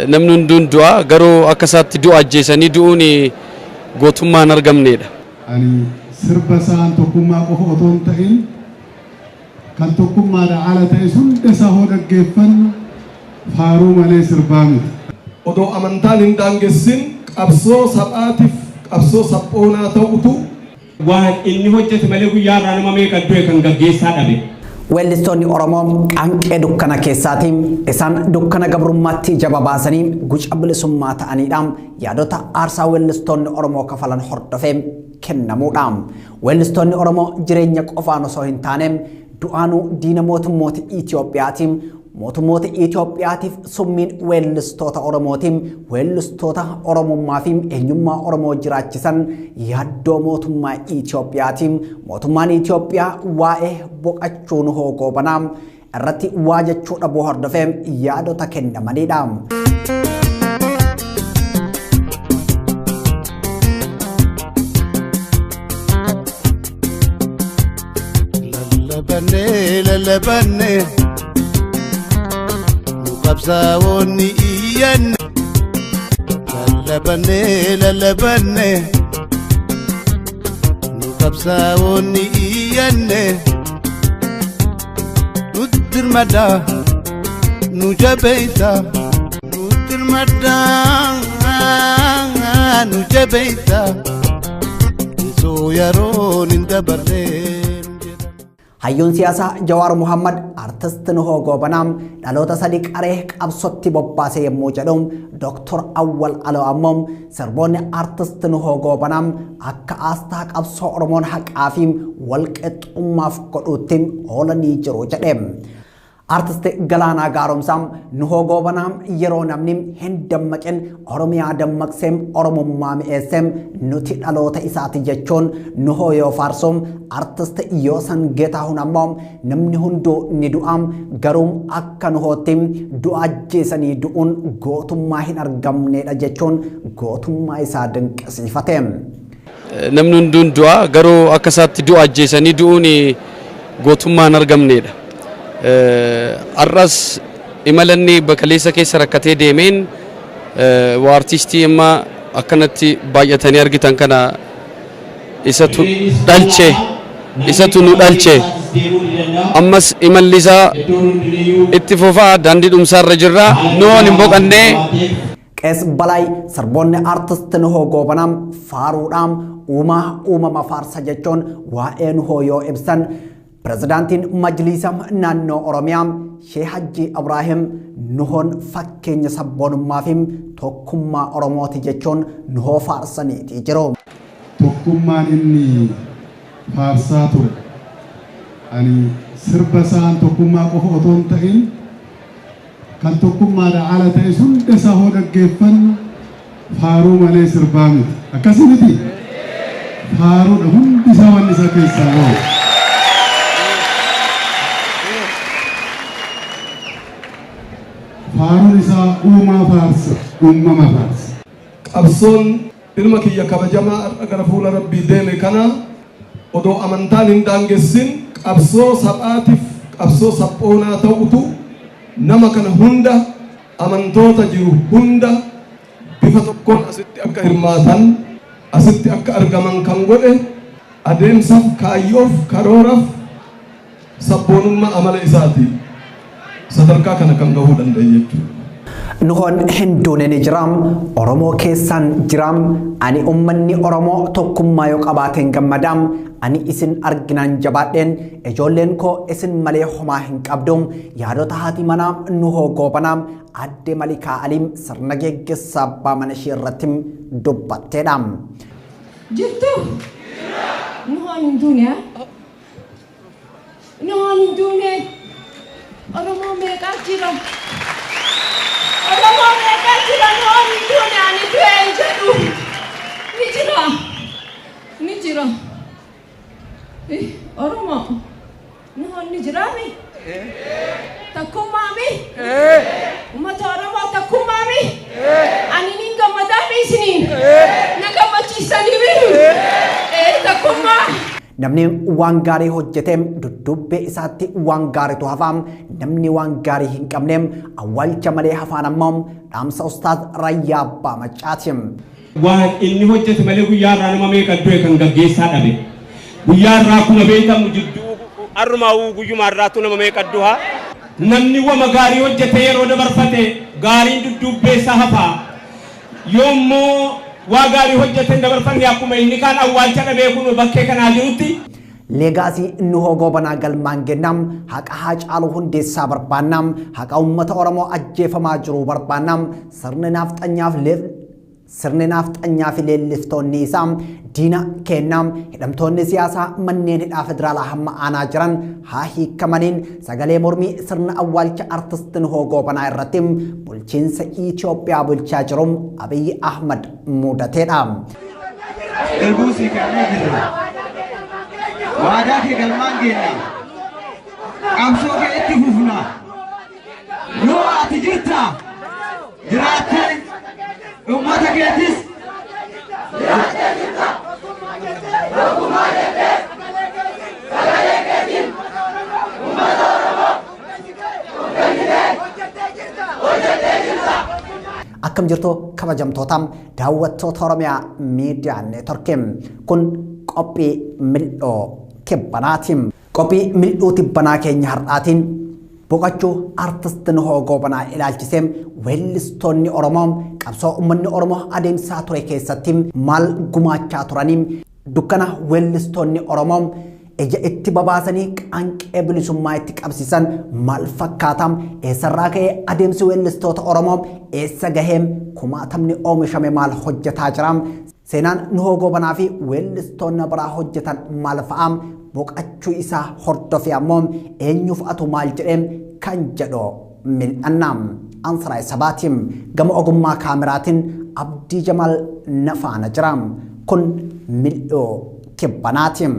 namnun dun dua garo akasatti du'a jeesanii du'uuni gootummaan argamneedha. Ani sirba isaan tokkummaa qofa otoo hin ta'in kan tokkummaadhaan ala ta'e hunda isaa hoo dhaggeeffannu faaruu malee sirbaa miti. Odoo amantaan hin daangessin qabsoo saphaatiif qabsoo saphoonaa ta'utu waan inni hojjete malee guyyaa irraa nama meeqa du'e kan gaggeessaa dhabe. Weellistoonni Oromoo qanqee dukkana keessaatiin isaan dukkana gabrummaatti jaba baasanii guca bilisummaa ta'aniidhaan yaadota aarsaa weellistoonni Oromoo kafalan hordofee kennamuudhaan weellistoonni Oromoo jireenya qofaan osoo hin taane du'aanuu diina mootummoota Itiyoophiyaatiin mootummoota Itiyoophiyaatiif summiin weellistoota Oromootiin weellistoota Oromummaa fi eenyummaa Oromoo jiraachisan yaaddoo mootummaa Itiyoophiyaatiin mootummaan Itiyoophiyaa waa'ee boqachuun hoogoobanaa irratti waa jechuu dhabuu hordofee yaadota kennamanidha. Lalabanne qabsaa'onni iyyan lalabanne nu qabsaa'onni iyyanne nutirmada nu jabeeyta nutirmada nu jabeeyta isoo yaroon hin dabarre. Hayyuun siyaasaa Jawaar Muhammad artist Nuhoo Goobanaa dhaloota sadii qaree qabsootti bobbaasee yommuu jedhu Dr. Awwal Aloo ammoo sirboonni artist Nuhoo Goobanaa akka aastaa qabsoo Oromoon haqaa fi walqixxummaaf godhuutti oolanii jiru jedhe. Artist Galaanaa Gaaromsaa Nuhoo Goobanaa yeroo namni hin dammaqin Oromiyaa dammaqsee Oromummaa mi'eessee nuti dhaloota isaati jechuun Nuhoo yoo faarsu artist Yoosan Geetahuun ammoo namni hunduu ni du'a garuu akka Nuhootti du'a ajjeesanii du'uun gootummaa hin argamnedha jechuun gootummaa isaa dinqisiifate. Namni hunduu du'a garuu akka isaatti du'a ajjeesanii du'uun gootummaa hin argamnedha. Arras imalanni bakaleessa keessa rakkatee deemeen waa artistii amma akkanatti baay'atanii argitan kana isatu nu dhalche ammas imalli isaa itti fufaa daandii dhumsaarra jirra nuun hin boqannee. Qees Balaay sirboonni artist Nuhoo Goobanaa faaruudhaan uumama faarsa jechuun waa'ee Nuhoo yoo ibsan Pirezidaantiin Majlisa naannoo Oromiyaa Sheekh Hajji Ibraahim Nuhoon fakkeenya sabboonummaa fi tokkummaa Oromooti jechuun Nuhoo faarsaniiti jiru. Tokkummaan inni faarsaa ture. Ani sirba isaan tokkummaa qofa otoo hin ta'in kan tokkummaadhaan ala ta'e hunda isaa hoo dhaggeeffannu faaruu malee sirbaa miti. Akkasii miti faaruudha hundi isaa wanni isa keessaa bahu. Faarun isaa uumama faarsa. Qabsoon ilma kiyya kabajamaa gara fuula Rabbii deeme kana odoo amantaan hin daangessin qabsoo saphaatiif qabsoo saphoonaa ta'utu nama kana hunda amantoota jiru hunda bifa tokkoon asitti akka hirmaatan asitti akka argaman kan godhe adeemsaaf kaayyoof karooraaf sabboonummaa amala isaati. Sadarkaa kana kan gahuu danda'e jechuudha. Nuhoon hinduun ni jiram Oromoo keessaan jiram ani ummanni Oromoo tokkummaa yoo qabaateen gammadam ani isin arginaan jabaadheen ijoolleen koo isin malee homaa hin qabdum yaadota haati manaa Nuhoo Goobanaa adde Malikaa Aliim sirna geggeessaa abbaa mana ishee irratti dubbatteedha. Jirtu Nuhoon hinduun Oromoon hin duune. Oromoo meeqaa jira? Oromoo meeqaa jira? Noon hin duune ani du'e jedhu. Ni jira. Ni jira. Oromoo. Noon ni jiraami? Takkumaami? Ummata Oromoo takkumaami? Ani nin gammadaami isiniin? Na gammachiisanii takkumaa. Namni waan gaarii hojjeteem duddubbee isaatti waan gaariitu hafaam namni waan gaarii hin qabneem awwaalcha malee hafaan ammoo dhaamsa Ustaaz Raayyaa Abbaa Maccaatiin. Waan inni hojjete malee guyyaa irraa nama meeqa du'e kan gaggeessaa dhabe. Guyyaa irraa kuma beekamu jidduu arrumaa guyyuma irraatu nama meeqa du'a. Namni wama gaarii hojjete yeroo dabarfate gaariin duddubbee isaa hafaa. Yoommoo waa gaarii hojjeten dabarfanni akkuma inni kaan awwaalcha dhabee kun bakkee kanaa jirutti. Leegaasii Nuhoo Goobanaa galmaan gennam haqa Haacaaluu Hundeessaa barbaannam haqa uummata Oromoo ajjeefamaa jiru barbaannam sirni naafxanyaa fi leelliftoonni isaa diina kennam hidhamtoonni siyaasaa manneen hidhaa federaalaa hamma aanaa jiran haa hiikamaniin sagalee mormii sirna awwaalcha artist Nuhoo Goobanaa irratti bulchiinsa Itoophiyaa bulchaa jiru Abiyyi Ahmad mudateedha. Waadaa kee galmaan geenna qabsoo kee itti fufna yoo ati jirta jiraattee ummata keetis akkam jirtu kabajamtootaam daawwattoota Oromiyaa Miidiyaa Neetworkiin kun qophii mil'oo Kibbanaatiin. Qophii mil'oo Kibbanaa keenya har'aatiin boqachuu artist Nuhoo Goobanaa ilaalchiseem weellistoonni Oromoo qabsoo uummanni Oromoo adeemsaa ture keessatti maal gumaachaa turaniin dukkana weellistoonni Oromoo ija itti babaasanii qaanqee bilisummaa itti qabsiisan maal fakkaatam eessarraa ka'ee adeemsi weellistoota Oromoo eessa gaheem kumaatamni oomishame maal hojjetaa jiraam seenaan Nuhoo Goobanaa fi weellistoonni biraa hojjetan maal fa'aam boqachuu isaa hordofee ammoo eenyuuf atu maal jedheem kan jedhu mil'annaam Ansaraay Sabaatiin gama ogummaa kaameraatiin Abdii Jamaal nafaana jiraam kun mil'oo Kibbanaatiin.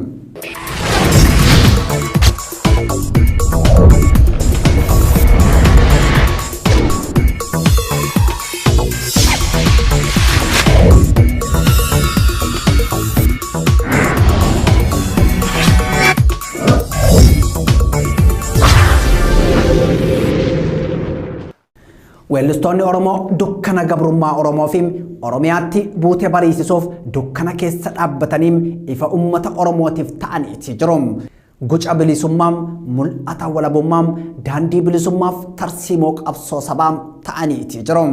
Weellistoonni Oromoo dukkana gabrummaa Oromoo fi Oromiyaatti buutee bariisisuuf dukkana keessa dhaabbataniin ifa uummata Oromootiif ta'aniiti jiru. Guca bilisummaam mul'ata walabummaam daandii bilisummaaf tarsiimoo qabsoo sabaam ta'aniiti jiru.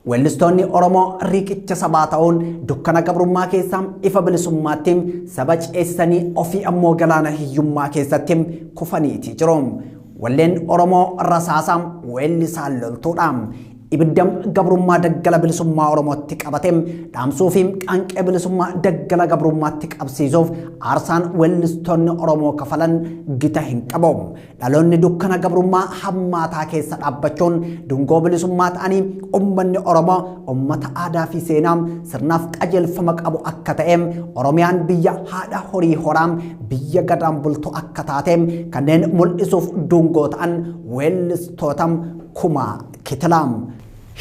Weellistoonni Oromoo riqicha sabaa ta'uun dukkana gabrummaa keessaa ifa bilisummaatti saba ceesisanii ofii ammoo galaana hiyyummaa keessatti kufaniiti jiru. Walleen Oromoo rasaasam weellisaan loltuudhaam ibiddam gabrummaa daggala bilisummaa Oromootti qabateem dhaamsuufi qaanqee bilisummaa daggala gabrummaatti qabsiisuuf aarsaan weellistoonni Oromoo kafalan gita hin qabu. Dhaloonni dukkana gabrummaa hammaataa keessa dhaabbachuun dungoo bilisummaa ta'anii uummanni Oromoo uummata aadaa fi seenaam sirnaaf qajeelfama qabu akka ta'eem Oromiyaan biyya haadha horii horaam biyya gadaan bultu akka taateem kanneen mul'isuuf dungoo ta'an weellistootam kumaa kitilaam.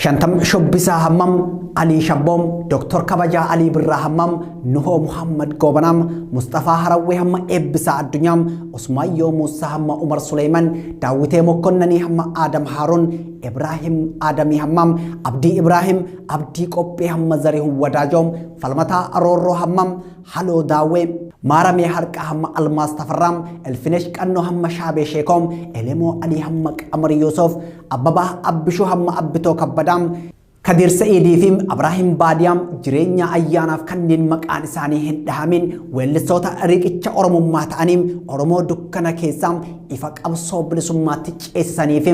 Shantam Shubbisaa Hammam, Ali Shabboom, Dr. Kabajaa Ali Birraa Hammam, Nuhoo Muhammad Goobanam, Mustafaa Harawwee Hamma Eebbisaa Addunyaam, Usmaayyoo Muusaa Hamma Umar Suleyman, Daawwitee Mokkonnanii Hamma Adam Haaruun, Ibrahim Adamii Hammam, Abdii Ibrahim, Abdii Qophee Hamma Zarihun Wadaajoom, Falmataa Aroorroo Hammam, Haloo Daawwee, Maaramee Harqa Hamma Almaas Tafarraam, Elfinesh Qannoo Hamma Shaabee Sheekoom, Elemoo Alii Hamma Qamar Yuusuf, Abbabaa Abbishuu Hamma Abbitoo Kabbadaam, Kadir Sa'iidii fi Abraahim Baadiyaam jireenya ayyaanaaf kanneen maqaan isaanii hin dhahamin weellistoota riqicha Oromummaa ta'aniin Oromoo dukkana keessaa ifa qabsoo bilisummaatti ceesisanii fi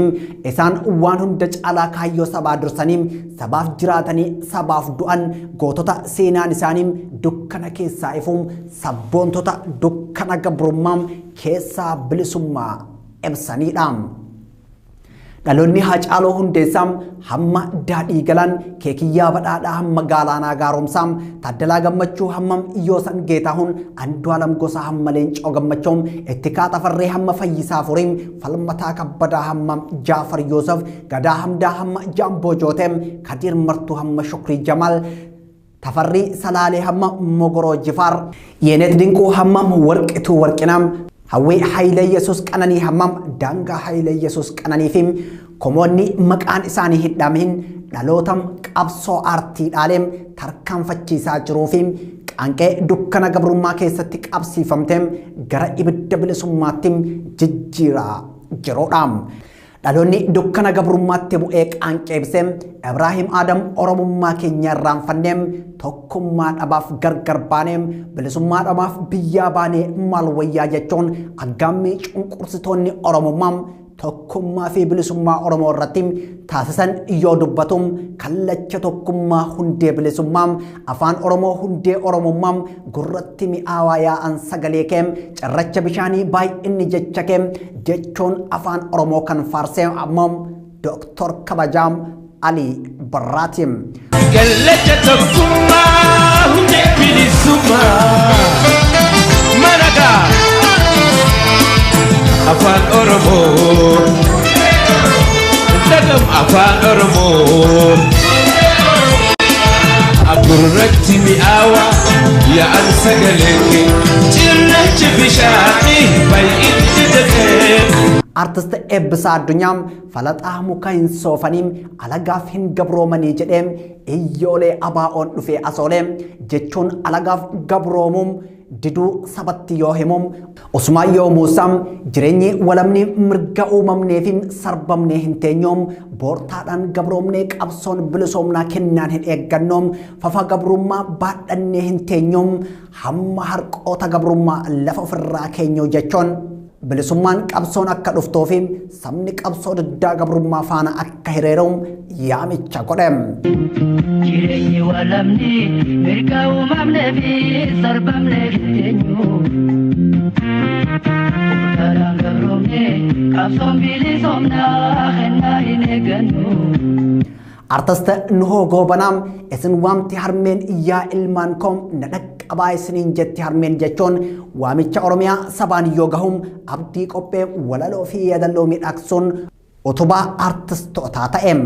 isaan waan hunda caalaa kaayyoo sabaa dursanii sabaaf jiraatanii sabaaf du'an gootota seenaan isaanii dukkana keessaa ifuun sabboontota dukkana gabrummaa keessaa bilisummaa ibsanidha. Dhaloonni Haacaaluu Hundeessaam hamma daadhii galan keekiyyaa badhaadhaa hamma Galaanaa Gaaromsaam Taaddalaa Gammachuu hammam Iyyoosan Geetahuun Andu'aalam Gosaa hamma Leencoo Gammachoom Ittikaa Tafarree hamma Fayyisaa Furiim Falmataa Kabbadaa hamma Jaafar Yoosef Gadaa Hamdaa hamma Jaamboo Jooteem Kadiir Martuu hamma Shukrii Jamaal Tafarrii Salaalee hamma Mogoroo Jifaar Yeenet Dinquu hammam Warqituu Warqinaam Hawwi Haile Yesus Qananii hammam Daangaa Haile Yesus Qananiifim komoonni maqaan isaanii hidhamiin dhalootam qabsoo aartiidhaaleem tarkaanfachiisaa jiruufim qaanqee dukkana gabrummaa keessatti qabsiifamteem gara ibidda bilisummaattim jijjiiraa jiruudhaam. Dhaloonni dukkana gabrummaatti bu'ee qaanqeebseem Ibraahim Adam Oromummaa keenya irraanfanneem tokkummaa dhabaaf gargar baaneem bilisummaa dhabaaf biyyaa baanee maal wayyaa jechuun aggaammii cunqursitoonni Oromummaam tokkummaa fi bilisummaa Oromoo irratti taasisan yoo dubbatum kallacha tokkummaa hundee bilisummaam afaan Oromoo hundee Oromummaam gurratti mi'aawaa yaa'an sagalee keem cirracha bishaanii baay'inni jecha keem jechuun afaan Oromoo kan faarsee ammoo Dr. Kabajaam Ali Barraatim. Kallacha tokkummaa hundee bilisummaa managaa afaan Oromoo dagam afaan Oromoo agurratti mi'aawa yaa'an sagalee cirrachi bishaanii baay'inni jettee. Artist Eebbisaa Addunyaam falaxaa muka hin soofaniim alagaaf hin gabroomanii jedheem iyyoolee abaa'oon dhufee asooleem jechuun alagaaf gabroomuum diduu sabatti yoo himuum Usmaan yoo Muusaam jireenyi walamni mirga uumamneefim sarbamnee hin teenyoom boortaadhaan gabroomnee qabsoon bilisoomnaa kennaan hin eeggannoom fafa gabrummaa baadhannee hin teenyoom hamma harqoota gabrummaa lafa ofirraa keenyoo jechuun bilisummaan qabsoon akka dhuftuufi sabni qabsoo diddaa gabrummaa faana akka hiriiruun yaamicha godhem. Jireenyi walamni mirga uumamnee fi sarbamnee hin teenyu. Daraan gabroomnee qabsoon bilisoomnaa kennaa hin eeggannu. Artist Nuhoo Goobanaam isin waamti harmeen iyyaa ilmaan koom na dhaqqabaa isiniin jetti harmeen jechuun waamicha Oromiyaa sabaan yoo gahum abdii qophee walaloo fi yaadaloo miidhagsuun utubaa artistootaa ta'eem.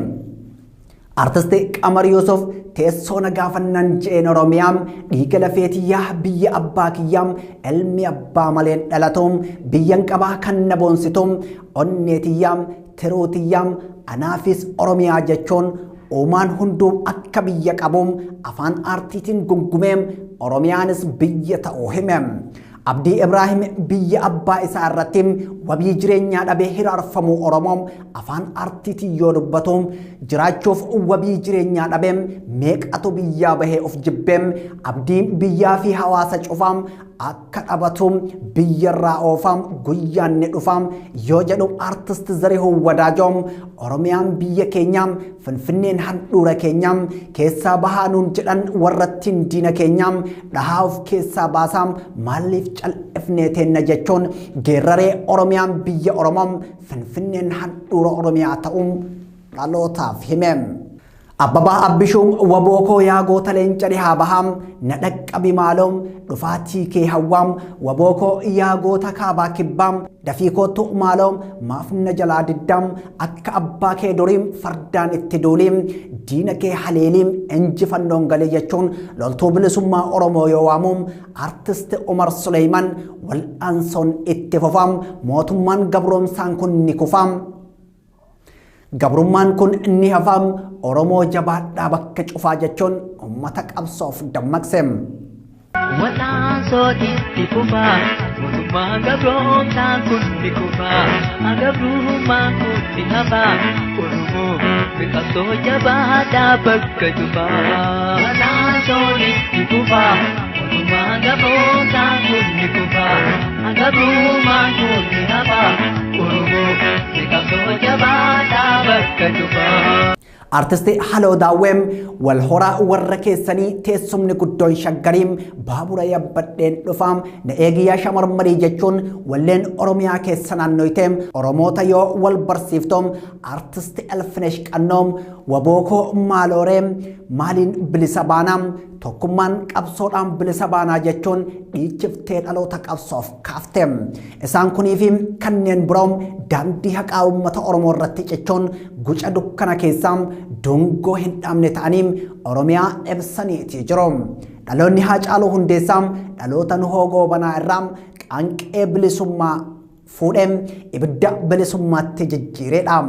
Artist Qamar Yusuf teessoo nagaafannaan je'een Oromiyaam dhiiga lafeetiyyaa biyya abbaa kiyyaam ilmi abbaa maleen dhalatuum biyyan qabaa kan na boonsituum onneetiyyaam tiruutiyyaam anaafis Oromiyaa jechuun uumaan hunduu akka biyya qabuum afaan aartiitiin gungumeem Oromiyaanis biyya ta'uu himeem. Abdii Ibraahim biyya abbaa isaa irratti wabii jireenyaa dhabee hiraarfamuu Oromoom afaan aartiitiin yoo dubbatuum jiraachuuf wabii jireenyaa dhabeem meeqatu biyyaa bahee of jibbeem abdiin biyyaa fi hawaasa cufaam akka dhabatuum biyyarraa oofaam guyyaan ni dhufaam yoo jedhu artist Zarihuu Wadaajoom Oromiyaan biyya keenyaam Finfinneen handhuura keenyaam keessaa bahaa nuun jedhan warrattiin diina keenyaam dhahaa of keessaa baasaam maaliif cal'ifnee teenna jechuun geerraree Oromiyaan biyya Oromoom Finfinneen handhuura Oromiyaa ta'uun dhalootaaf himeem. Abbabaa Abbishuun wabookoo yaa goota leenca dhihaa bahaam na dhaqqabi maaloom dhufaatii kee hawwaam wabookoo yaa goota kaabaa kibbaam dafii kootu maaloom maaf na jalaa diddaam akka abbaa kee duriim fardaan itti duuliim diina kee haleeliim injifannoon galee jechuun loltuu bilisummaa Oromoo yoo waamuum artist Umar Suleyman wal'aansoon itti fufaam mootummaan gabroomsaan kun ni kufaam. Gabrummaan kun ni hafaam Oromoo jabaadhaa bakka cufaa jechuun uummata qabsoof dammaqseem. Wataan sooti kufaa mootummaa gabroomsaan kun ni kufaa gabrummaan kun ni hafaa Oromoo qabsoo jabaadhaa bakka cufaa. Wataan sooti kufaa mootummaa gabroomsaan kun ni kufaa gabrummaan kun ni hafaa Oromoo qabsoo jabaadhaa bakka cufaa. Artisti Haloo Daawweem wal horaa warra keessanii teessumni guddoon shaggariim baabura yabbadheen dhufaam na eegiyyaa shamarmarii jechuun walleen Oromiyaa keessa naannoyteem Oromoota yoo wal barsiiftoom artisti Alfinesh Qannoom wabookoo maalooreem maaliin bilisa baanaam tokkummaan qabsoodhaan bilisa baanaa jechuun dhiichiftee dhaloota qabsoof kaafteem isaan kuniifi kanneen biroom daandii haqaa uummata Oromoo irratti jechuun guca dukkana keessaam dungoo hin dhabne ta'aniim Oromiyaa ibsaniiti jiru. Dhaloonni Haacaaluu Hundeessaam dhaloota Nuhoo Goobanaa irraam qaanqee bilisummaa fuudheem ibidda bilisummaatti jijjiireedhaam.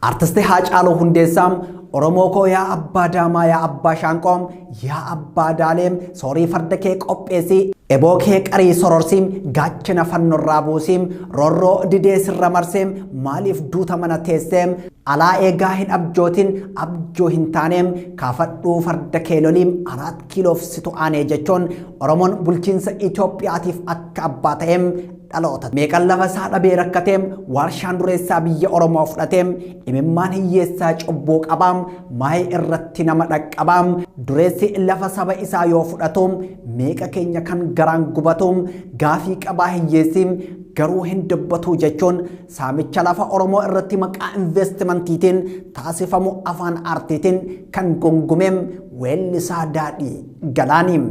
Artisti Haacaaluu Hundeessaam Oromoo koo yaa abbaa daamaa yaa abbaa shaanqoom yaa abbaa daaleem soorii farda kee qopheessi eboo kee qarii sororsiim gaachana fannorraa buusiim rorroo didee sirra marseem maaliif duuta mana teesseem alaa eegaa hin abjootin abjoo hin taaneem kaafadhuu farda kee loliim 4 kiiloof situ aanee jechuun Oromoon bulchiinsa Itoophiyaatiif akka abbaa ta'eem dhaloota meeqan lafa isaa dhabee rakkateem warshaan dureessaa biyya Oromoo fudhateem imimmaan hiyyeessaa cubbuu qabaam maayee irratti nama dhaqqabaam dureessi lafa saba isaa yoo fudhatuum meeqa keenya kan garaan gubatuum gaafii qabaa hiyyeessiim garuu hin dubbatu jechuun saamicha lafa Oromoo irratti maqaa investimantiitiin taasifamu afaan aartiitiin kan gongumeem weellisaa Daadhii Galaaniim.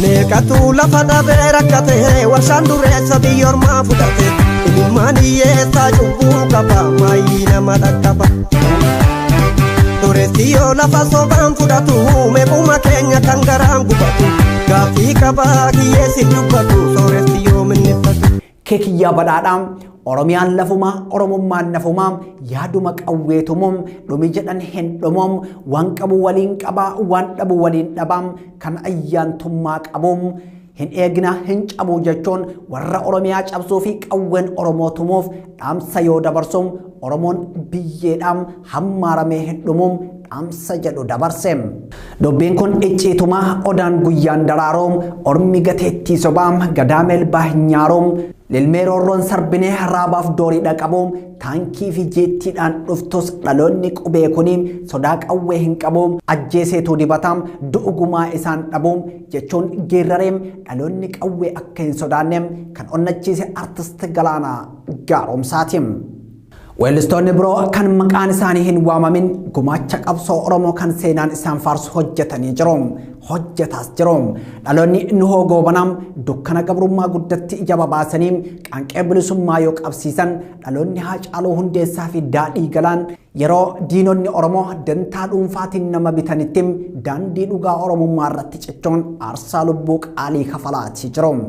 Meeqatu lafa dhabee rakkate warshaan dureessa biyya ormaa fudhate imimmaan hiyyeessaa cubbuu qaba maayii nama dhaqqaba. Dureessi yoo lafa sobaan fudhatu meequma keenya kan garaan gubatu gaafii qabaa hiyyeessi dubbatu sooressi yoo minneffatu. Keekiyyaa badhaadhaam Oromiyaan lafuma Oromummaan nafumaam yaaduma qawweetumum dhumi jedhan hin dhumum waan qabu waliin qabaa waan dhabu waliin dhabaam kan ayyaantummaa qabuum hin eegna hin cabu jechuun warra Oromiyaa cabsuu fi qawween Oromoo tumuuf dhaamsa yoo dabarsuum Oromoon biyyeedhaam hammaaramee hin dhumum dhaamsa jedhu dabarseem. Dubbiin kun icciitumaa odaan guyyaan daraaroom ormi gateettii sobaam gadaameel baahinyaaroom lilmee roorroon sarbinee raabaaf doorii dhaqabuum taankii fi jeettiidhaan dhuftus dhaloonni qubee kuniim sodaa qawwee hin qabuum ajjeeseetu dibataam du'ugumaa isaan dhabuum jechuun geerareem dhaloonni qawwee akka hin sodaanneem kan onnachiise artisti Galaanaa Gaaromsaatiim. Weellistoonni biroo kan maqaan isaanii hin waamamin gumaacha qabsoo Oromoo kan seenaan isaan faarsu hojjetanii jiruum hojjetaas jiruum dhaloonni Nuhoo Goobanaam dukkana gabrummaa guddatti ija babaasaniim qaanqee bilisummaa yoo qabsiisan dhaloonni Haacaaluu Hundeessaa fi Daadhii Galaan yeroo diinonni Oromoo dantaa dhuunfaatiin nama bitanittim daandii dhugaa Oromummaa irratti cichoon aarsaa lubbuu qaalii kafalaati jiruum.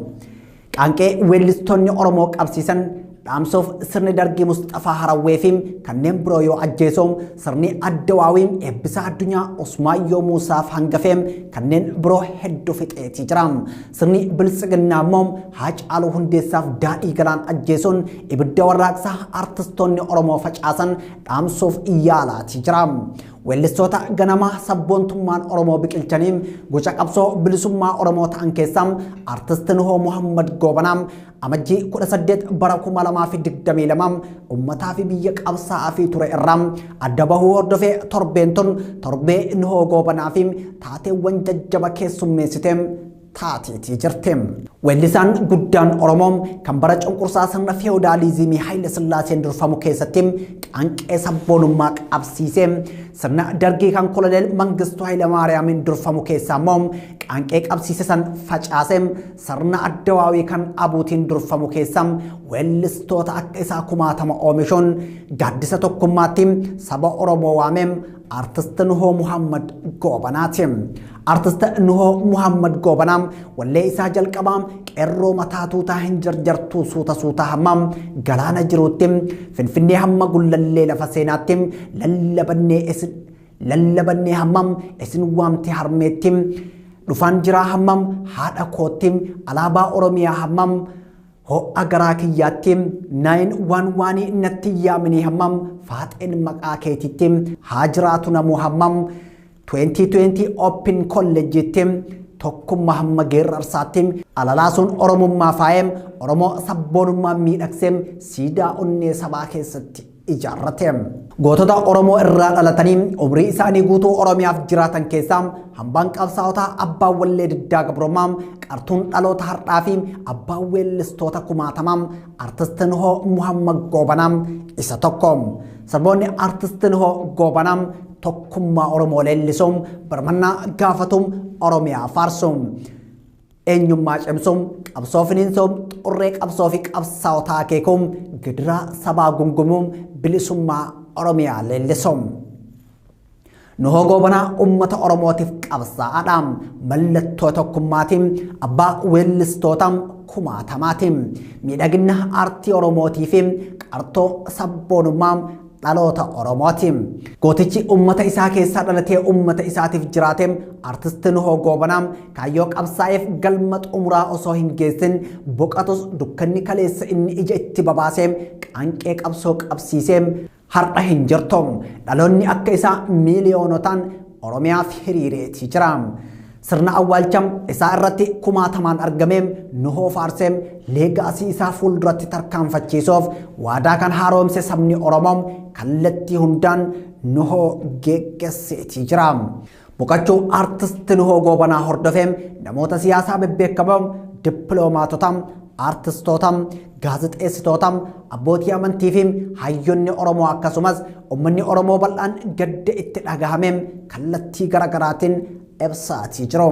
Qaanqee weellistoonni Oromoo qabsiisan dhaamsoof sirni dargii Mustafaa Harawweefiim kanneen biroo yoo ajjeesoom sirni Addawaawiim eebbisaa addunyaa Usmaayyoo Muusaaf hangafeem kanneen biroo hedduu fixeetii jiraam. Sirni Biltsiginnaa immoo Haacaaluu Hundeessaaf Daadhii Galaan ajjeesuun ibidda warraaqsaa artistoonni Oromoo facaasan dhaamsoof iyyaalaati jiraam. Weellistoota ganamaa sabboontummaan Oromoo biqilchaniim guca qabsoo bilisummaa Oromoo ta'an keessaam artisti Nuhoo Muhammad Goobanaam amajjii 18 bara 2022 ummataa fi biyya qabsaa'aa fi ture irraam adda bahuu hordofee torbeen tun torbee Nuhoo Goobanaafiim taateewwan jajjaba keessummeessiteem taatiitii jirteem. Weellisaan guddaan Oromoom kan bara cunqursaa sirna feewdaalizimii Haayile Sillaaseen durfamu keessattiin qaanqee sabboonummaa qabsiiseem sirna dargii kan koloneel Mangistuu Hayilamaariyaamiin durfamu keessaa immoo qaanqee qabsiise san facaaseem sirna Addawaawii kan Abuutiin durfamu keessaa weellistoota akka isaa 60 oomishuun gaaddisa tokkummaatti saba Oromoo waameem artisti Nuhoo Muhammad Goobanaatiim. Artisti Nuhoo Muhammad Goobanaam wallee isaa jalqabaam qeerroo mataa tuutaa hin jarjartuu suuta hammaam galaana jiruutti Finfinnee hamma gullallee lafa seenaatti lallabannee hammam isin waamte harmeetti dhufaan jiraa hammam haadha kootti alaabaa Oromiyaa hammam ho'a garaa kiyyaatti 911 natti yaamini hammam faaxeen maqaa keetitti haa jiraatu namuu hammam 2020 Open College team tokkummaa hamma geerrarsaatti alalaasuun Oromummaa faayem Oromoo sabboonummaa miidhagseem siidaa onnee sabaa keessatti ijaarrate. Gootota Oromoo irraa dhalatanii umrii isaanii guutuu Oromiyaaf jiraatan keessaa hambaan qabsaa'ota abbaan wallee diddaa gabroomaa qartuun dhaloota har'aa fi abbaan weellistoota kumaatamaa artistiin hoo Muhammad Goobanaa isa tokko. Sirboonni artistiin hoo Goobanaa tokkummaa Oromoo leellisuun birmannaa gaafatuun Oromiyaa faarsuun eenyummaa cimsuun qabsoo finiinsuun xurree qabsoo fi qabsaa'otaa akeekuun gidiraa sabaa gungumuun bilisummaa Oromiyaa leellisuun. Nuhoo Goobanaa uummata Oromootiif qabsaa'aadha. Mallattoo tokkummaatiin abbaa weellistootaa kumaatamaatiin miidhagina aartii Oromootii fi qartoo sabboonummaa dhaloota Oromootiin. Gootichi uummata isaa keessaa dhalatee uummata isaatiif jiraate artistiin Nuhoo Goobanaa kaayyoo qabsaa'eef galma xumuraa osoo hin geessin boqatus dukkanni kaleessa inni ija itti babaasee qaanqee qabsoo qabsiisee har'a hin jirtu. Dhaloonni akka isaa miiliyoonotaan Oromiyaaf hiriireetii jira. Sirna awwaalcha isaa irratti kumaatamaan argamee Nuhoo faarsee leegaasii isaa fuulduratti tarkaanfachiisuuf waadaa kan haaromse sabni Oromoo kallattii hundaan Nuhoo geggeesseetii jira. Boqachuu artistii Nuhoo Goobanaa hordofee namoota siyaasaa bebbeekamoo dippiloomaatota artistoota gaazexeessitoota abbootii amantii fi hayyoonni Oromoo akkasumas uummanni Oromoo bal'aan gadda itti dhagahame kallattii garaagaraatiin ibsaatii jiru.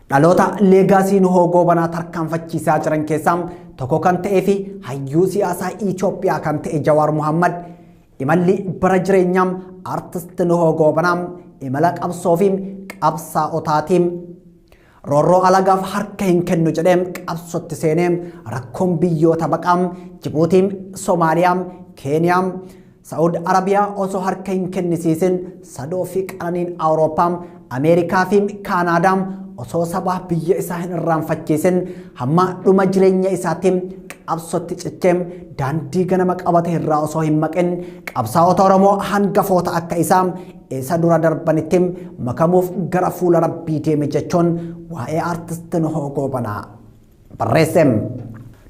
Dhaloota leegaasii Nuhoo Goobanaa tarkaanfachiisaa jiran keessaa tokko kan ta'ee fi hayyuu siyaasaa Itoophiyaa kan ta'e Jawaar Muhammad imalli bara jireenyaa artistii Nuhoo Goobanaa imala qabsoo fi qabsaa'otaatiin roorroo alagaaf harka hin kennu jedhee qabsootti seenee rakkoon biyyoota baqaa Jibuutii, Somaaliyaa, Keeniyaa, Saudi Arabiyaa osoo harka hin kennisiisin sadoo fi qananiin Awurooppaa, Ameerikaa fi Kaanaadaa osoo sabaa biyya isaa hin irraanfachiisin hamma dhuma jireenya isaatiin qabsootti cichee daandii ganama qabate irraa osoo hin maqin qabsaa'ota Oromoo hangafoota akka isaa isa dura darbanitti makamuuf gara fuula Rabbii deeme jechuun waa'ee artistii Nuhoo Goobanaa barreesse.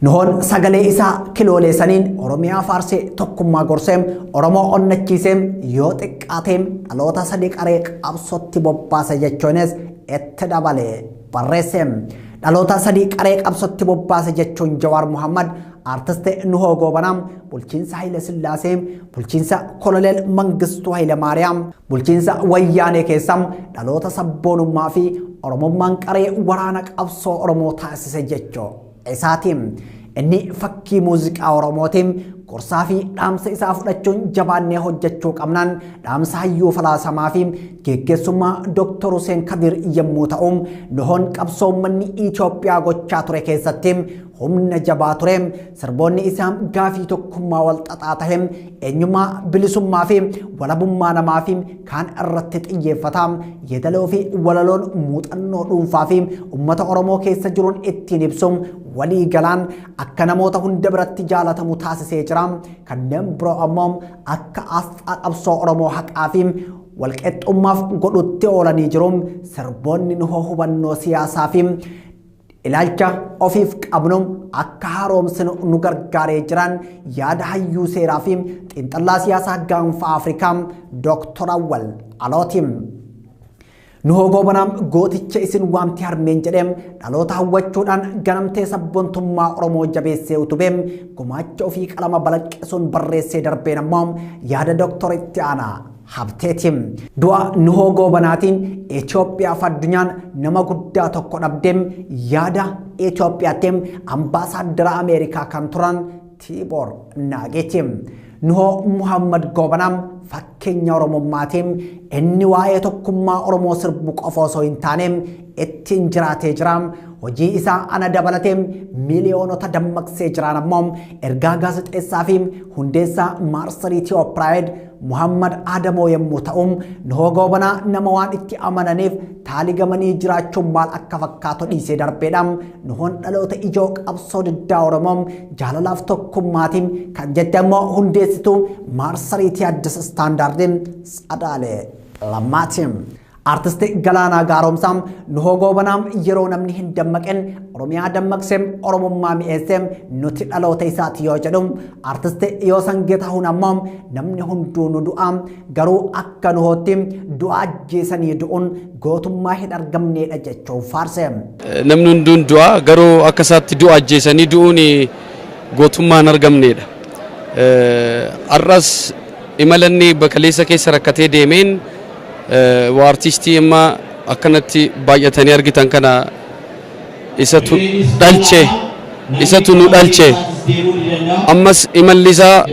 Nuhoon sagalee isaa kilooleessaniin Oromiyaa faarsee tokkummaa gorsee Oromoo onnachiisee yoo xiqqaatee dhaloota sadii qaree qabsootti bobbaase jechuunis itti dabalee barreesse. Dhaloota sadii qaree qabsootti bobbaase jechuun Jawaar Muhammad artistii Nuhoo Goobanaa bulchiinsa Haile Sillaasee, bulchiinsa Koloneel Mangistuu Haile Maariyaam, bulchiinsa Wayyaanee keessaa dhaloota sabboonummaa fi Oromummaan qaree waraana qabsoo Oromoo taasise jechuu isaatiin. Inni fakkii muuziqaa Oromootiin gorsaa fi dhaamsa isaa fudhachuun jabaannee hojjechuu qabnaan dhaamsa hayyuu falaasamaa fi geggeessummaa Dr. Hussein Kadir yommuu ta'u Nuhoon qabsoo uummanni Itoophiyaa gochaa ture keessatti humna jabaa ture. Sirboonni isaa gaafii tokkummaa wal xaxaa ta'e eenyummaa bilisummaa fi walabummaa namaa fi kaan irratti xiyyeeffata. Yeedaloo fi walaloon muuxannoo dhuunfaa fi uummata Oromoo keessa jiruun ittiin ibsuun walii galaan akka namoota hunda biratti jaalatamu taasisee jira. Kanneen biroo ammoo akka asxaa qabsoo Oromoo haqaa fi walqixxummaaf godhutti oolanii jiru. Sirboonni Nuhoo hubannoo siyaasaa fi ilaalcha ofiif qabnu akka haaromsinu nu gargaaree jiran yaada hayyuu seeraa fi xiinxallaa siyaasaa gaanfa Afrikaa Dr. Awwal Alootiin. Nuhoo Goobanaa gooticha isin waamti harmeen jedhee dhaloota hawwachuudhaan ganamtee sabboontummaa Oromoo jabeessee utubee gumaacha ofii qalama balaqqisuun barreessee darbeen ammoo yaada Dr. Itti Aanaa Habteetiin. Du'a Nuhoo Goobanaatiin Itoophiyaaf addunyaan nama guddaa tokko dhabdee yaada Itoophiyaatti ambaasaaddara Ameerikaa kan turan Tiiboor Naageetiin. Nuhoo Muhammad Goobanaa fakkeenya Oromummaatiin inni waa'ee tokkummaa Oromoo sirbu qofa osoo hin taane ittiin jiraatee jira. Hojii isaa ana dabalatee miiliyoonota dammaqsee jiran ammoo ergaa gaazexeessaa fi hundeessaa Marsariitii Pride Muhammad Adamoo yommuu ta'u Nuhoo Goobanaa nama waan itti amananiif taaligamanii jiraachuun maal akka fakkaatu dhiisee darbeedha. Nuhoon dhaloota ijoo qabsoo diddaa Oromoo jaalalaaf tokkummaatiin kan jette ammoo hundeessituu Marsariitii Addis Istaandaardiin Tsadaalee Lammaatiin. Artisti Galaanaa Gaaromsaam Nuhoo Goobanaam yeroo namni hin dammaqin Oromiyaa dammaqseem Oromummaa mi'eesseem nuti dhaloota isaati yoo jedhum artisti Yoosan Geetahuun ammoo namni hunduu nu du'aam garuu akka Nuhootti du'a ajjeesanii du'uun gootummaa hin argamneedha jechuun faarse. Namni hunduu du'a garuu akka isaatti du'a ajjeesanii du'uun gootummaa hin argamneedha. Arras imalanni bakaleessa keessa rakkatee deemeen waa artistii amma akkanatti baay'atanii argitan kana isatu nu dhalche ammas imalli isaa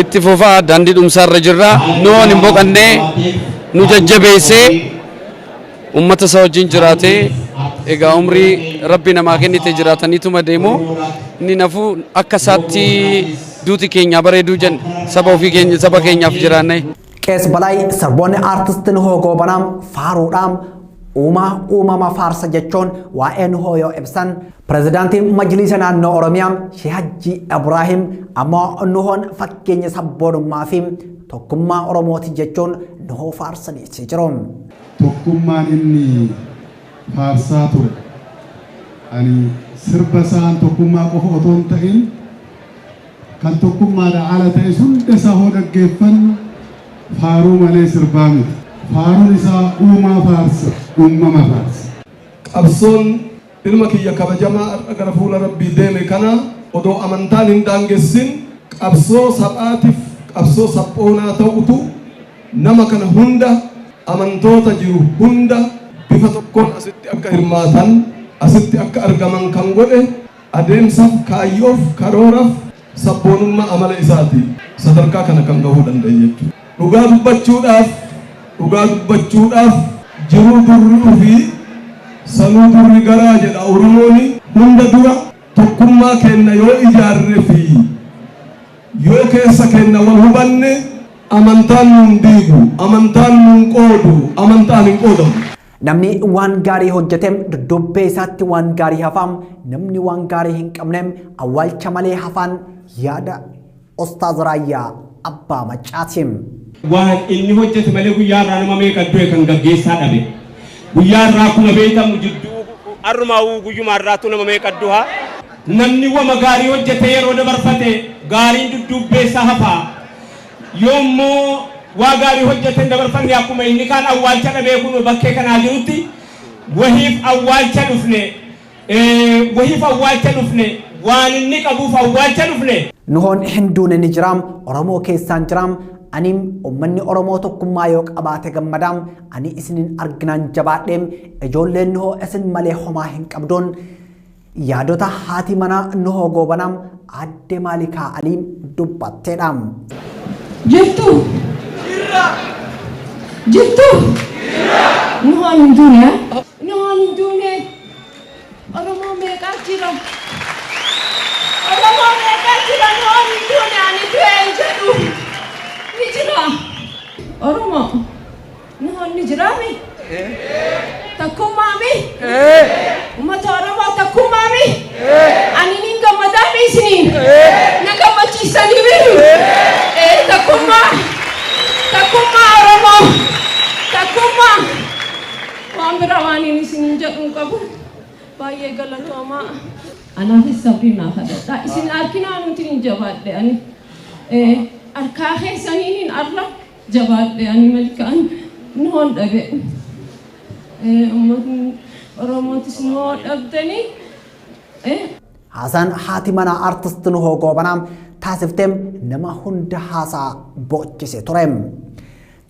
itti fufaa daandii dhumsaarra jirra nuun hin boqannee nu jajjabeessee ummata isaa wajjin jiraatee egaa umrii rabbi namaa kennite jiraataniituma deemu inni nafuu akka isaatti duuti keenya bareeduu jenna saba keenyaaf jiraanne. Qees Balaay sirboonni artisti Nuhoo Goobanaam faaruudhaan uumama faarsa jechuun waa'ee Nuhoo yoo ibsan pirezidaantiin majlisa naannoo Oromiyaa Sheekh Hajji Ibraahim ammoo Nuhoon fakkeenya sabboonummaa fi tokkummaa Oromooti jechuun Nuhoo faarsanii jiru. Tokkummaan inni faarsaa ture ani sirba isaan tokkummaa qofa otoo hin ta'in kan tokkummaadhaan ala ta'e hunda isaa hoo dhaggeeffannu faaruu malee sirbaa miti. Faaruun isaa uumama faarsa. Qabsoon ilma kiyya kabajamaa gara fuula Rabbii deeme kana odoo amantaan hin daangessin qabsoo saphaatiif qabsoo saphoonaa ta'utu nama kana hunda amantoota jiru hunda bifa tokkoon asitti akka hirmaatan asitti akka argaman kan godhe adeemsaaf kaayyoof karooraaf sabboonummaa amala isaati sadarkaa kana kan gahuu danda'e jechuudha. Dhugaa dubbachuudhaaf jiruu durri fi sanuu durri garaa jedha Oromooni hunda dura tokkummaa kenna yoo ijaarre fi yoo keessa kenna wal hubanne amantaan nuun diigu amantaan nuun qoodu amantaan hin qoodamu. Namni waan gaarii hojjetem duddubbee isaatti waan gaarii hafaam namni waan gaarii hin qabneem awwaalcha malee hafaan yaada Ustaaz Raayyaa Abbaa Maccaatiin. Waan inni hojjete malee guyyaa irraa nama meeqa du'e kan gaggeessaa dhabe. Guyyaa irraa kuma beekamu jidduu arrumaa guyyuma irraatu nama meeqa du'a. Namni wama gaarii hojjete yeroo dabarfate gaariin duddubbee isaa hafaa. Yoommoo waa gaarii hojjete dabarfanne akkuma inni kaan awwaalcha dhabee kun bakkee kanaa jirutti wahiif awwaalcha dhufne waan inni qabuuf awwaalcha dhufne. Nuhoon hinduun ni jiraam Oromoo keessaan jiraam anim ummanni Oromoo tokkummaa yoo qabaate gammadaam ani isinin arginaan jabaadheem ijoolleen Nuhoo isin malee homaa hin qabdoon yaadota haati manaa Nuhoo Goobanaam Aadde Maalikaa Aliim dubbatteedhaam. Jirtu Nuhoon hinduune Oromoo meeqaa jira Nuhoon hinduune ani du'ee jedhu ni jira Oromoo Nuhoon ni jiraami takkummaami uummata Oromoo takkummaami ani nin gammadaami isiniin na gammachiisanii takkummaa Oromoo takkummaa waan bira waan inni isiniin jedhuun qabu baay'ee galatoomaa anaafis sabrii naaf hadhadhaa isin harkinaa nuti hin jabaadhe ani harkaa keessanii hin arra jabaadhe ani malkaan Nuhoon dhabe uummatni Oromootis Nuhoo dhabdanii. Haasaan haati manaa artist Nuhoo Goobanaam taasifteem nama hunda haasaa boochise tureem.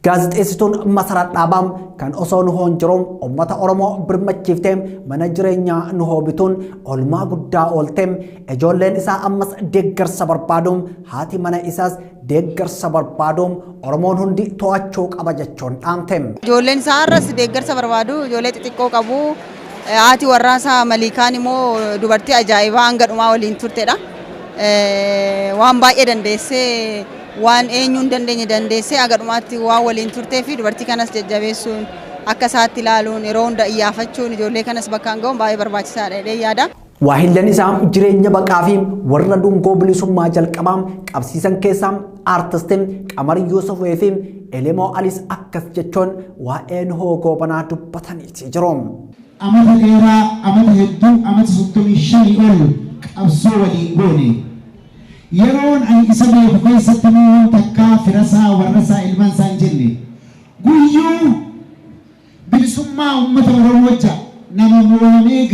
Gaazexeessituun Masarat Dhaabaam kan osoo Nuhoon jiruun uummata Oromoo birmachiifteem mana jireenyaa Nuhoo bituun olmaa guddaa oolteem ijoolleen isaa ammas deeggarsa barbaaduun haati mana isaas deeggarsa barbaaduun Oromoon hundi to'achuu qaba jechuun dhaamteem. Ijoolleen isaa har'as deeggarsa barbaadu ijoollee xixiqqoo qabu haati warraasaa Malikaan immoo dubartii ajaa'ibaa hanga dhumaa waliin turtedha. Waan baay'ee dandeessee waan eenyuun dandeenye dandeessee aga dhumaatti waan waliin turtee fi dubartii kanas jajjabeessuun akka isaatti ilaaluun yeroo hunda iyyaafachuun ijoollee kanas bakkaan ga'uun baay'ee barbaachisaadha jedhee yaada. Waahilleen isaa jireenya baqaa fi warra dungoo bilisummaa jalqabaam qabsiisan keessaa artistiin Qamar Yuusufee fi Elemoo Alis akkas jechuun waa'ee Nuhoo Goobanaa dubbataniiti jiru. Amata dheeraa, amata hedduu, amata 35 ol qabsoo waliin goone. Yeroon ani isa beeku keessatti immoo takkaa firasaa warrasaa ilmansaa hin jenne. Guyyuu bilisummaa uummata Oromoo wajja nama mo'amee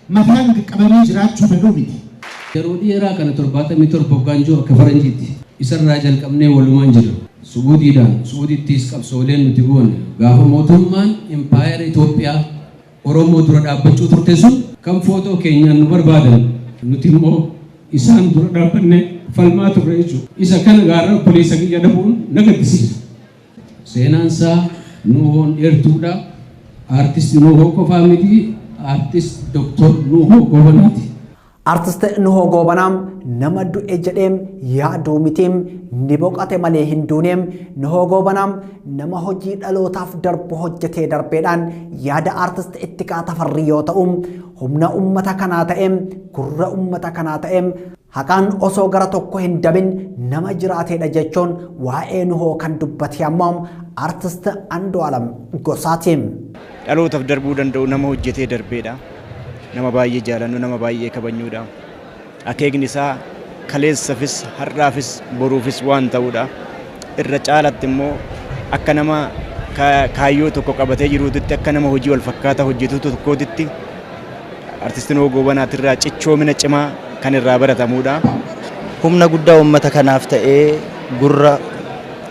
mataan qabamee jiraachuu danda'u miti. Yeroo dheeraa kana 77 gaanjoo akka faranjiitti isarraa jalqabnee walumaan jirra. Subuutiittis qabsooleen nuti goone gaafa mootummaan impaayera Itoophiyaa Oromoo dura dhaabbachuu turte sun kan footoo keenyaan nu barbaadan nuti immoo isaan dura dhaabbanne falmaa turre jechuudha. Isa kana gaara obboleessa kiyya dhabuun na gaddisiisa. Seenaansaa Nuhoon dheertuudha. Artist Nuhoo qofaa miti, artist Dr. Nuhoo Goobanaati. Artist Nuhoo Goobanaam nama du'e jedheem yaaduu mitiim ni boqate malee hin duuneem. Nuhoo Goobanaam nama hojii dhalootaaf darbu hojjetee darbeedhaan yaada artist Ittiqaa Tafarrii yoo ta'u humna ummata kanaa ta'eem gurra ummata kanaa ta'eem haqaan osoo gara tokko hin dabin nama jiraateedha jechuun waa'ee Nuhoo kan dubbate ammoo artist Andu'aalam Gosaatiim. Dhalootaaf darbuu danda'u nama hojjetee darbeedha. Nama baay'ee jaalannu, nama baay'ee kabajnuudha. Akeekni isaa kaleessafis, har'aafis, boruufis waan ta'uudha. Irra caalatti immoo akka nama kaayyoo tokko qabatee jiruutitti, akka nama hojii wal fakkaataa hojjetu tokkootitti artistiin Nuhoo Goobanaatirraa cichoomina cimaa kan irraa baratamuudha. Humna guddaa uummata kanaaf ta'ee, gurra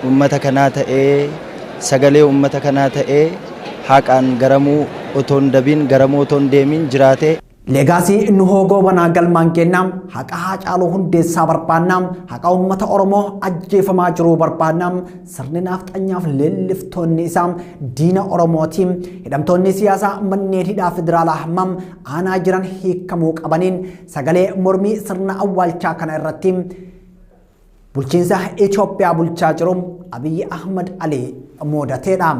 uummata kanaa ta'ee, sagalee uummata kanaa ta'ee haqaan garamuu otoon dabiin garamuu otoon deemiin jiraate. Legaasii Nuhoo Goobanaa galmaan kennaam haqa Haacaaluu Hundeessaa barbaannaam haqa uummata Oromoo ajjeefamaa jiruu barbaannaam sirni nafxanyaaf leelliftoonni isaa diina Oromootiin hidhamtoonni siyaasaa manneen hidhaa federaalaa hammam aanaa jiran hiikamuu qabaniin sagalee mormii sirna awwaalchaa kana irratti bulchiinsa Itoophiyaa bulchaa jiru Abiyyi Ahmad Ali muudateedha.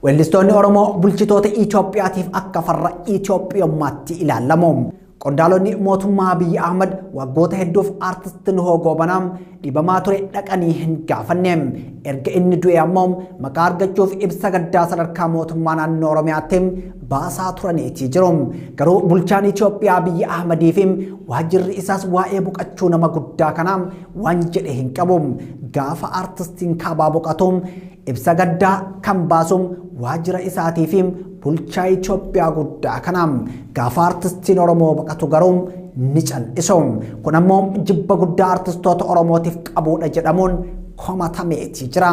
Weellistoonni Oromoo bulchitoota Itoophiyaatiif akka farra Itoophiyummaatti ilaalamu. Qondaalonni mootummaa Abiyyi Ahmad waggoota hedduuf artist Nuhoo Goobanaam dhibamaa ture dhaqanii hin gaafanne. Erga inni du'e ammoo maqaa argachuuf ibsa gaddaa sadarkaa mootummaa naannoo Oromiyaatti baasaa turaniiti jiru. Garuu bulchaan Itoophiyaa Abiyyi Ahmadiif waajjirri isaas waa'ee boqachuu nama guddaa kanaa waan jedhe hin qabu. Gaafa artistiin kaabaa boqatu ibsa gaddaa kan baasu waajjira isaatiif bulchaa Itoophiyaa guddaa kanaa. Gaafa artistiin Oromoo boqatu garuu ni cal'isu. Kun ammoo jibba guddaa artistoota Oromootiif qabuudha jedhamuun komatameeti jira.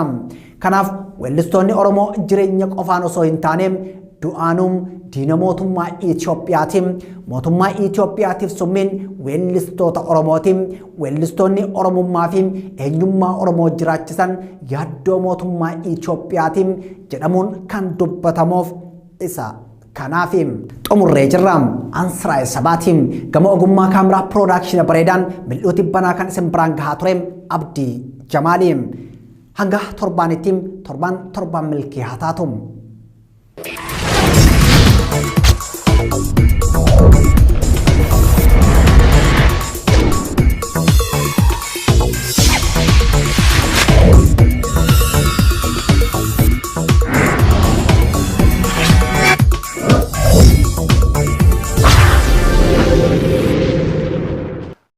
Kanaaf weellistoonni Oromoo jireenya qofaan osoo hin taane du'aanuun diina mootummaa Itoophiyaati. Mootummaa Itoophiyaatiif summiin weellistoota Oromooti. Weellistoonni Oromummaa fi eenyummaa Oromoo jiraachisan yaaddoo mootummaa Itoophiyaati jedhamuun kan dubbatamuuf isa kanaaf xumurree jirra. Ansiraay Sabaatiin gama ogummaa kaameraa piroodaakshina bareedaan mil'uuti banaa kan isin biraan gahaa ture Abdii Jamaaliin. Hanga torbaanitti torban milkii haa taatu.